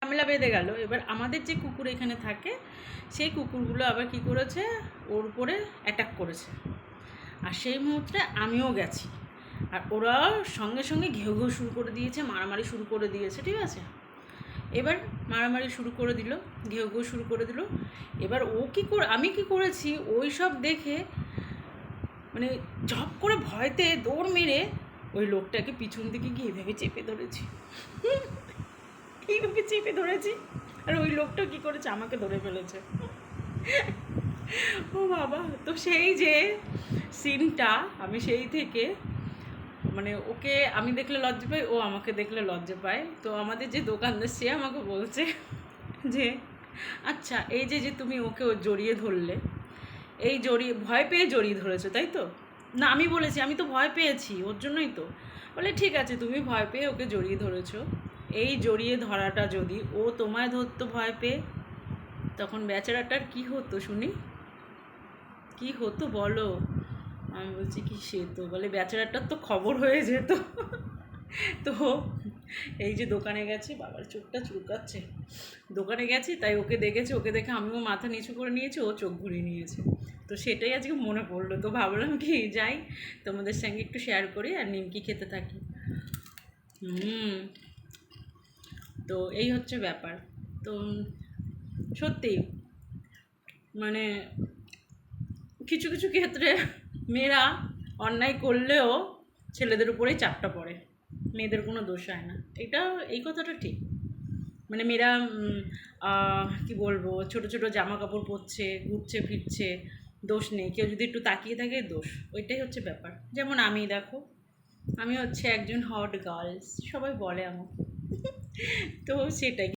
ঝামেলা বেঁধে গেল। এবার আমাদের যে কুকুর এখানে থাকে সেই কুকুরগুলো আবার কি করেছে, ওর উপরে অ্যাটাক করেছে। আর সেই মুহূর্তে আমিও গেছি, আর ওরা সঙ্গে সঙ্গে ঘেউ ঘেউ শুরু করে দিয়েছে, মারামারি শুরু করে দিয়েছে, ঠিক আছে। এবার মারামারি শুরু করে দিল, ঘেউ ঘেউ শুরু করে দিল। এবার ও কী করে, আমি কি করেছি ওই সব দেখে মানে ঝপ করে ভয়তে দৌড় মেরে ওই লোকটাকে পিছন দিকে গিয়ে এভাবে চেপে ধরেছি, এইভাবে চেপে ধরেছি। আর ওই লোকটা কী করেছে, আমাকে ধরে ফেলেছে। ও বাবা, তো সেই যে সিনটা, আমি সেই থেকে মানে ওকে আমি দেখলে লজ্জা পাই, ও আমাকে দেখলে লজ্জা পায়। তো আমাদের যে দোকানদার সে আমাকে বলছে যে আচ্ছা এই যে যে তুমি ওকে জড়িয়ে ধরলে, এই জড়িয়ে ভয় পেয়ে জড়িয়ে ধরেছো তাই তো? না, আমি বলেছি আমি তো ভয় পেয়েছি, ওর জন্যই তো। বলে ঠিক আছে, তুমি ভয় পেয়ে ওকে জড়িয়ে ধরেছো, এই জড়িয়ে ধরাটা যদি ও তোমায় ধরতো ভয় পেয়ে, তখন বেচারাটার কী হতো শুনি, কী হতো বলো? আমি বলছি কি, সে তো বলে বেচারাটার তো খবর হয়ে যেত। তো এই যে দোকানে গেছি, বাবার চোখটা চুলকাচ্ছে, দোকানে গেছি তাই ওকে দেখেছি, ওকে দেখে আমিও মাথা নিচু করে নিয়েছি, ও চোখ ঘুরিয়ে নিয়েছে। তো সেটাই আজকে মনে পড়লো, তো ভাবলাম কি যাই তোমাদের সঙ্গে একটু শেয়ার করি আর নিমকি খেতে থাকি। তো এই হচ্ছে ব্যাপার। তো সত্যি মানে কিছু কিছু ক্ষেত্রে মেয়েরা অন্যায় করলেও ছেলেদের উপরেই চাপটা পড়ে, মেয়েদের কোনো দোষ হয় না, এটা এই কথাটা ঠিক। মানে মেয়েরা কি বলবো, ছোট ছোট জামা কাপড় পরছে, ঘুরছে ফিরছে, দোষ নেই, কেউ যদি একটু তাকিয়ে থাকে দোষ, ওইটাই হচ্ছে ব্যাপার। যেমন আমি দেখো, আমি হচ্ছে একজন হট গার্লস, সবাই বলে আমাকে। তো সেটাই।